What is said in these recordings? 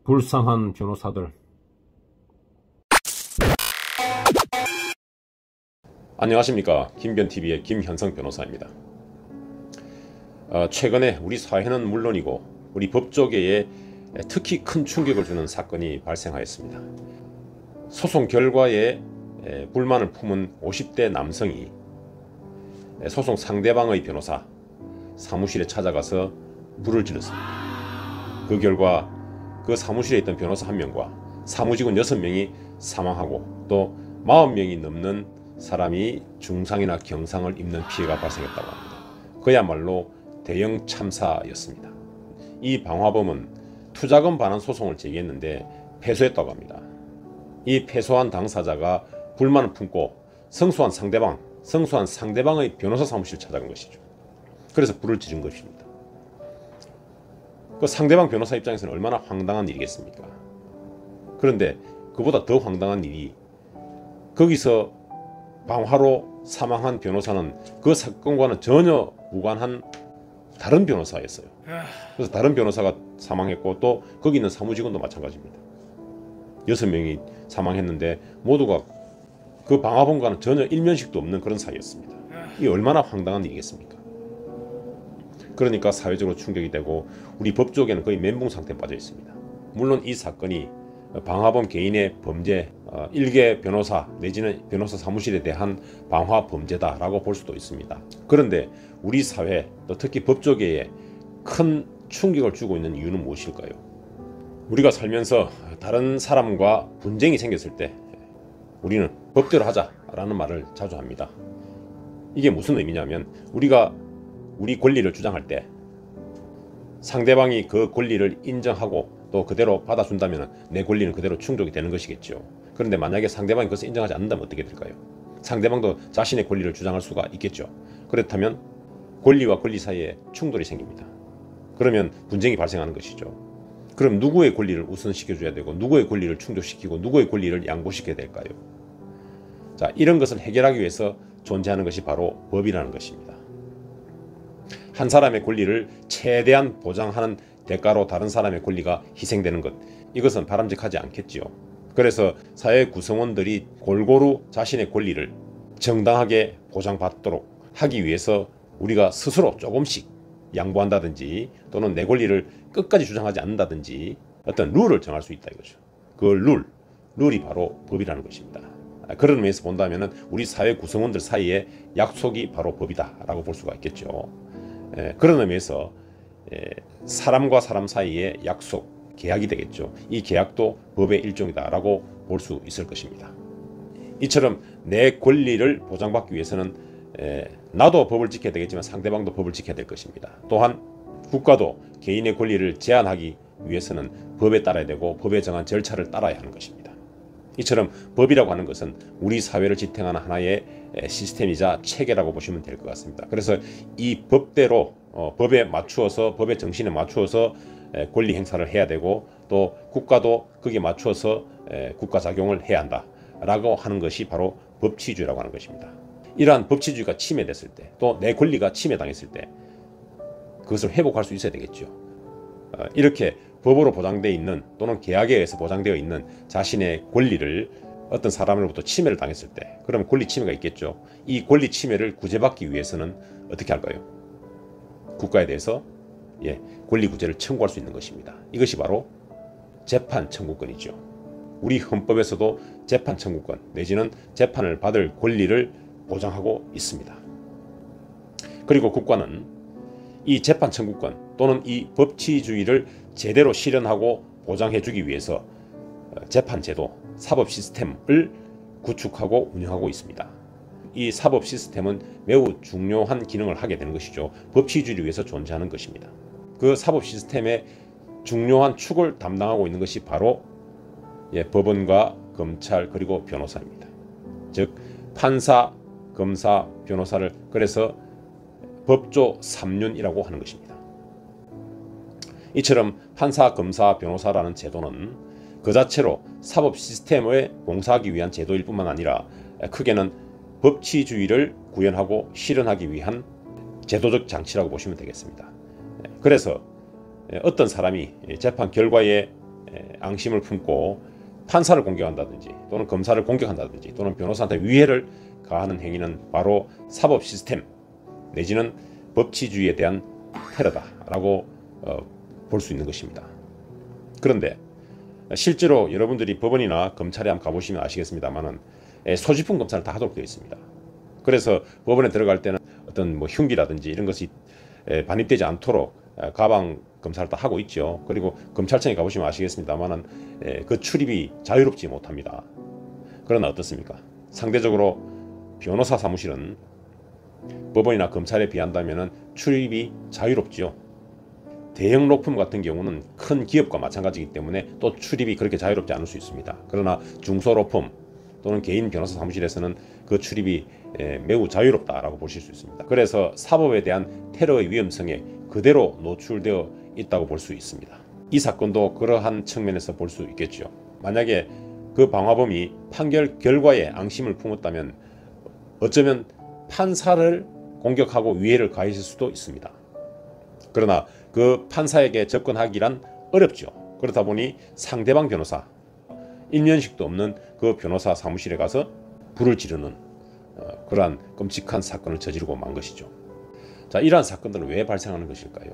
불쌍한 변호사들. 안녕하십니까. 김변TV의 김현성 변호사입니다. 최근에 우리 사회는 물론이고 우리 법조계에 특히 큰 충격을 주는 사건이 발생하였습니다. 소송 결과에 불만을 품은 50대 남성이 소송 상대방의 변호사 사무실에 찾아가서 불을 질렀습니다. 그 결과 그 사무실에 있던 변호사 1명과 사무직원 6명이 사망하고 또 40명이 넘는 사람이 중상이나 경상을 입는 피해가 발생했다고 합니다. 그야말로 대형 참사였습니다. 이 방화범은 투자금 반환 소송을 제기했는데 패소했다고 합니다. 이 패소한 당사자가 불만을 품고 성소한 상대방의 변호사 사무실을 찾아간 것이죠. 그래서 불을 지른 것입니다. 그 상대방 변호사 입장에서는 얼마나 황당한 일이겠습니까? 그런데 그보다 더 황당한 일이 거기서 방화로 사망한 변호사는 그 사건과는 전혀 무관한 다른 변호사였어요. 그래서 다른 변호사가 사망했고 또 거기 있는 사무직원도 마찬가지입니다. 6명이 사망했는데 모두가 그 방화범과는 전혀 일면식도 없는 그런 사이였습니다. 이 얼마나 황당한 일이겠습니까? 그러니까 사회적으로 충격이 되고 우리 법조계는 거의 멘붕 상태에 빠져 있습니다. 물론 이 사건이 방화범 개인의 범죄, 일개 변호사 내지는 변호사 사무실에 대한 방화 범죄다라고 볼 수도 있습니다. 그런데 우리 사회, 또 특히 법조계에 큰 충격을 주고 있는 이유는 무엇일까요? 우리가 살면서 다른 사람과 분쟁이 생겼을 때 우리는 법대로 하자라는 말을 자주 합니다. 이게 무슨 의미냐면 우리가 우리 권리를 주장할 때 상대방이 그 권리를 인정하고 또 그대로 받아준다면 내 권리는 그대로 충족이 되는 것이겠죠. 그런데 만약에 상대방이 그것을 인정하지 않는다면 어떻게 될까요? 상대방도 자신의 권리를 주장할 수가 있겠죠. 그렇다면 권리와 권리 사이에 충돌이 생깁니다. 그러면 분쟁이 발생하는 것이죠. 그럼 누구의 권리를 우선시켜줘야 되고 누구의 권리를 충족시키고 누구의 권리를 양보시켜야 될까요? 자, 이런 것을 해결하기 위해서 존재하는 것이 바로 법이라는 것입니다. 한 사람의 권리를 최대한 보장하는 대가로 다른 사람의 권리가 희생되는 것, 이것은 바람직하지 않겠지요. 그래서 사회 구성원들이 골고루 자신의 권리를 정당하게 보장받도록 하기 위해서 우리가 스스로 조금씩 양보한다든지 또는 내 권리를 끝까지 주장하지 않는다든지 어떤 룰을 정할 수 있다 이거죠. 그 룰이 바로 법이라는 것입니다. 그런 의미에서 본다면 우리 사회 구성원들 사이에 약속이 바로 법이다라고 볼 수가 있겠죠. 그런 의미에서 사람과 사람 사이의 약속, 계약이 되겠죠. 이 계약도 법의 일종이다라고 볼 수 있을 것입니다. 이처럼 내 권리를 보장받기 위해서는 나도 법을 지켜야 되겠지만 상대방도 법을 지켜야 될 것입니다. 또한 국가도 개인의 권리를 제한하기 위해서는 법에 따라야 되고 법에 정한 절차를 따라야 하는 것입니다. 이처럼 법이라고 하는 것은 우리 사회를 지탱하는 하나의 시스템이자 체계라고 보시면 될 것 같습니다. 그래서 이 법대로 법에 맞추어서 법의 정신에 맞추어서 권리 행사를 해야 되고 또 국가도 거기에 맞추어서 국가 작용을 해야 한다라고 하는 것이 바로 법치주의라고 하는 것입니다. 이러한 법치주의가 침해됐을 때 또 내 권리가 침해당했을 때 그것을 회복할 수 있어야 되겠죠. 이렇게 법으로 보장되어 있는 또는 계약에 의해서 보장되어 있는 자신의 권리를 어떤 사람으로부터 침해를 당했을 때 그러면 권리 침해가 있겠죠. 이 권리 침해를 구제받기 위해서는 어떻게 할까요? 국가에 대해서 권리 구제를 청구할 수 있는 것입니다. 이것이 바로 재판 청구권이죠. 우리 헌법에서도 재판 청구권 내지는 재판을 받을 권리를 보장하고 있습니다. 그리고 국가는 이 재판 청구권 또는 이 법치주의를 제대로 실현하고 보장해주기 위해서 재판제도, 사법 시스템을 구축하고 운영하고 있습니다. 이 사법 시스템은 매우 중요한 기능을 하게 되는 것이죠. 법치주의를 위해서 존재하는 것입니다. 그 사법 시스템의 중요한 축을 담당하고 있는 것이 바로 법원과 검찰 그리고 변호사입니다. 즉 판사, 검사, 변호사를 그래서 법조 3윤이라고 하는 것입니다. 이처럼 판사, 검사, 변호사라는 제도는 그 자체로 사법 시스템에 봉사하기 위한 제도일 뿐만 아니라 크게는 법치주의를 구현하고 실현하기 위한 제도적 장치라고 보시면 되겠습니다. 그래서 어떤 사람이 재판 결과에 앙심을 품고 판사를 공격한다든지 또는 검사를 공격한다든지 또는 변호사한테 위해를 가하는 행위는 바로 사법 시스템 내지는 법치주의에 대한 테러다라고 볼 수 있는 것입니다. 그런데 실제로 여러분들이 법원이나 검찰에 한번 가보시면 아시겠습니다만은 소지품 검사를 다 하도록 되어 있습니다. 그래서 법원에 들어갈 때는 어떤 뭐 흉기라든지 이런 것이 반입되지 않도록 가방 검사를 다 하고 있죠. 그리고 검찰청에 가보시면 아시겠습니다만은 그 출입이 자유롭지 못합니다. 그러나 어떻습니까? 상대적으로 변호사 사무실은 법원이나 검찰에 비한다면 출입이 자유롭지요. 대형 로펌 같은 경우는 큰 기업과 마찬가지이기 때문에 또 출입이 그렇게 자유롭지 않을 수 있습니다. 그러나 중소 로펌 또는 개인 변호사 사무실에서는 그 출입이 매우 자유롭다라고 보실 수 있습니다. 그래서 사법에 대한 테러의 위험성에 그대로 노출되어 있다고 볼 수 있습니다. 이 사건도 그러한 측면에서 볼 수 있겠죠. 만약에 그 방화범이 판결 결과에 앙심을 품었다면 어쩌면 판사를 공격하고 위해를 가했을 수도 있습니다. 그러나 그 판사에게 접근하기란 어렵죠. 그렇다 보니 상대방 변호사, 일면식도 없는 그 변호사 사무실에 가서 불을 지르는 그러한 끔찍한 사건을 저지르고 만 것이죠. 자, 이러한 사건들은 왜 발생하는 것일까요?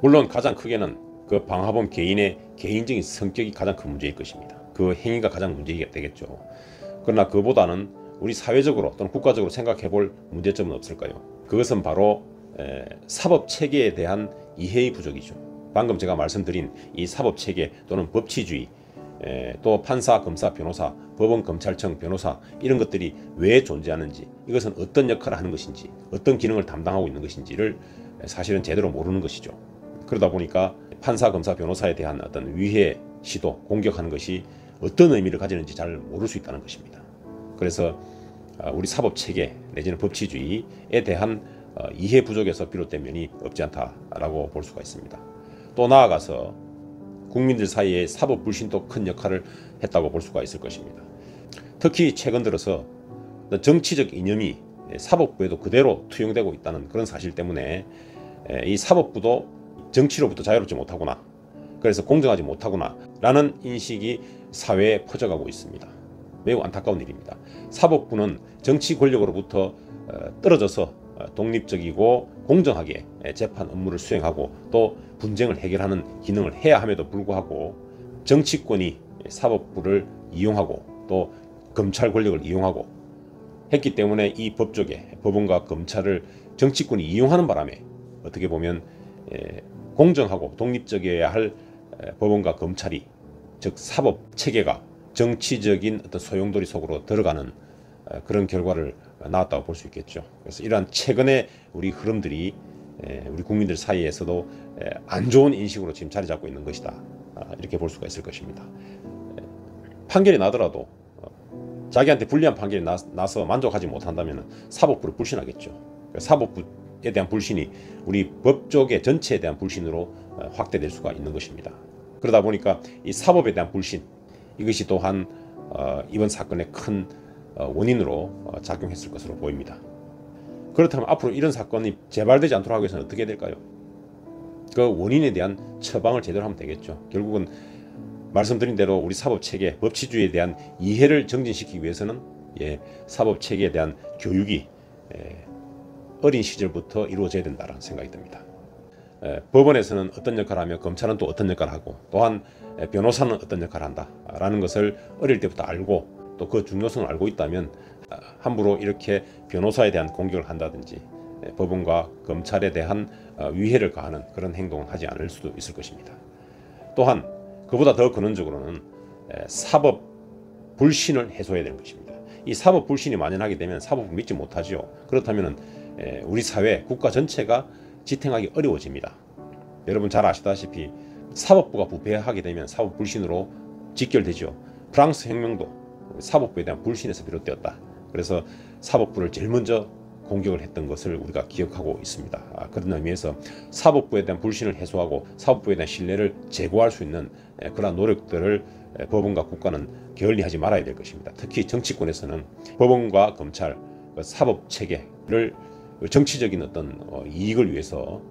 물론 가장 크게는 그 방화범 개인의 개인적인 성격이 가장 큰 문제일 것입니다. 그 행위가 가장 문제가 되겠죠. 그러나 그보다는 우리 사회적으로 또는 국가적으로 생각해 볼 문제점은 없을까요? 그것은 바로 사법 체계에 대한 이해의 부족이죠. 방금 제가 말씀드린 이 사법 체계 또는 법치주의, 또 판사, 검사, 변호사, 법원, 검찰청, 변호사 이런 것들이 왜 존재하는지, 이것은 어떤 역할을 하는 것인지, 어떤 기능을 담당하고 있는 것인지를 사실은 제대로 모르는 것이죠. 그러다 보니까 판사, 검사, 변호사에 대한 어떤 위해 시도, 공격하는 것이 어떤 의미를 가지는지 잘 모를 수 있다는 것입니다. 그래서 우리 사법 체계 내지는 법치주의에 대한 이해 부족에서 비롯된 면이 없지 않다라고 볼 수가 있습니다. 또 나아가서 국민들 사이에 사법 불신도 큰 역할을 했다고 볼 수가 있을 것입니다. 특히 최근 들어서 정치적 이념이 사법부에도 그대로 투영되고 있다는 그런 사실 때문에 이 사법부도 정치로부터 자유롭지 못하구나, 그래서 공정하지 못하구나 라는 인식이 사회에 퍼져가고 있습니다. 매우 안타까운 일입니다. 사법부는 정치 권력으로부터 떨어져서 독립적이고 공정하게 재판 업무를 수행하고 또 분쟁을 해결하는 기능을 해야 함에도 불구하고 정치권이 사법부를 이용하고 또 검찰 권력을 이용하고 했기 때문에 이 법조계, 법원과 검찰을 정치권이 이용하는 바람에 어떻게 보면 공정하고 독립적이어야 할 법원과 검찰이, 즉 사법 체계가 정치적인 어떤 소용돌이 속으로 들어가는 그런 결과를 나왔다고 볼 수 있겠죠. 그래서 이러한 최근의 우리 흐름들이 우리 국민들 사이에서도 안 좋은 인식으로 지금 자리 잡고 있는 것이다, 이렇게 볼 수가 있을 것입니다. 판결이 나더라도 자기한테 불리한 판결이 나서 만족하지 못한다면 사법부를 불신하겠죠. 사법부에 대한 불신이 우리 법조계 전체에 대한 불신으로 확대될 수가 있는 것입니다. 그러다 보니까 이 사법에 대한 불신, 이것이 또한 이번 사건의 큰 원인으로 작용했을 것으로 보입니다. 그렇다면 앞으로 이런 사건이 재발되지 않도록 하기 위해서는 어떻게 해야 될까요? 그 원인에 대한 처방을 제대로 하면 되겠죠. 결국은 말씀드린 대로 우리 사법체계, 법치주의에 대한 이해를 정진시키기 위해서는 사법체계에 대한 교육이 어린 시절부터 이루어져야 된다는 생각이 듭니다. 법원에서는 어떤 역할을 하며 검찰은 또 어떤 역할을 하고, 또한 변호사는 어떤 역할을 한다라는 것을 어릴 때부터 알고 또 그 중요성을 알고 있다면 함부로 이렇게 변호사에 대한 공격을 한다든지 법원과 검찰에 대한 위해를 가하는 그런 행동을 하지 않을 수도 있을 것입니다. 또한 그보다 더 근원적으로는 사법 불신을 해소해야 되는 것입니다. 이 사법 불신이 만연하게 되면 사법을 믿지 못하죠. 그렇다면 우리 사회, 국가 전체가 지탱하기 어려워집니다. 여러분 잘 아시다시피 사법부가 부패하게 되면 사법 불신으로 직결되죠. 프랑스 혁명도 사법부에 대한 불신에서 비롯되었다. 그래서 사법부를 제일 먼저 공격을 했던 것을 우리가 기억하고 있습니다. 그런 의미에서 사법부에 대한 불신을 해소하고 사법부에 대한 신뢰를 제고할 수 있는 그러한 노력들을 법원과 국가는 게을리하지 말아야 될 것입니다. 특히 정치권에서는 법원과 검찰, 사법 체계를 정치적인 어떤 이익을 위해서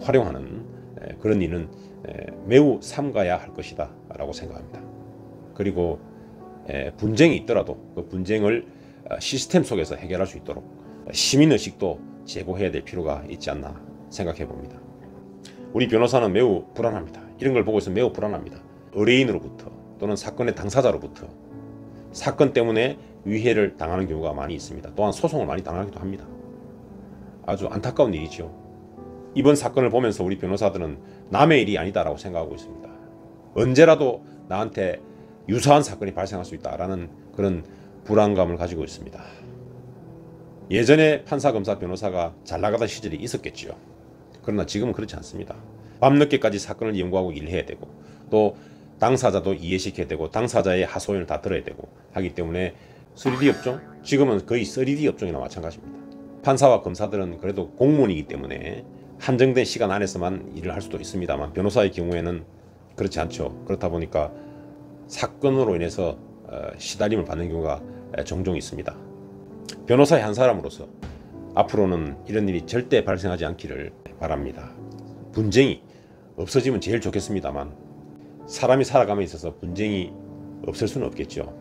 활용하는 그런 일은 매우 삼가야 할 것이다 라고 생각합니다. 그리고 분쟁이 있더라도 그 분쟁을 시스템 속에서 해결할 수 있도록 시민의식도 제고해야 될 필요가 있지 않나 생각해 봅니다. 우리 변호사는 매우 불안합니다. 이런 걸 보고 있으면 매우 불안합니다. 의뢰인으로부터 또는 사건의 당사자로부터 사건 때문에 위해를 당하는 경우가 많이 있습니다. 또한 소송을 많이 당하기도 합니다. 아주 안타까운 일이죠. 이번 사건을 보면서 우리 변호사들은 남의 일이 아니다라고 생각하고 있습니다. 언제라도 나한테 유사한 사건이 발생할 수 있다라는 그런 불안감을 가지고 있습니다. 예전에 판사, 검사, 변호사가 잘 나가던 시절이 있었겠죠. 그러나 지금은 그렇지 않습니다. 밤늦게까지 사건을 연구하고 일해야 되고 또 당사자도 이해시켜야 되고 당사자의 하소연을 다 들어야 되고 하기 때문에 3D 업종? 지금은 거의 3D 업종이나 마찬가지입니다. 판사와 검사들은 그래도 공무원이기 때문에 한정된 시간 안에서만 일을 할 수도 있습니다만 변호사의 경우에는 그렇지 않죠. 그렇다 보니까 사건으로 인해서 시달림을 받는 경우가 종종 있습니다. 변호사의 한 사람으로서 앞으로는 이런 일이 절대 발생하지 않기를 바랍니다. 분쟁이 없어지면 제일 좋겠습니다만 사람이 살아감에 있어서 분쟁이 없을 수는 없겠죠.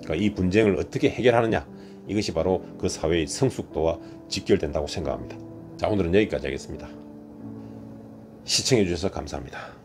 그러니까 이 분쟁을 어떻게 해결하느냐, 이것이 바로 그 사회의 성숙도와 직결된다고 생각합니다. 자, 오늘은 여기까지 하겠습니다. 시청해 주셔서 감사합니다.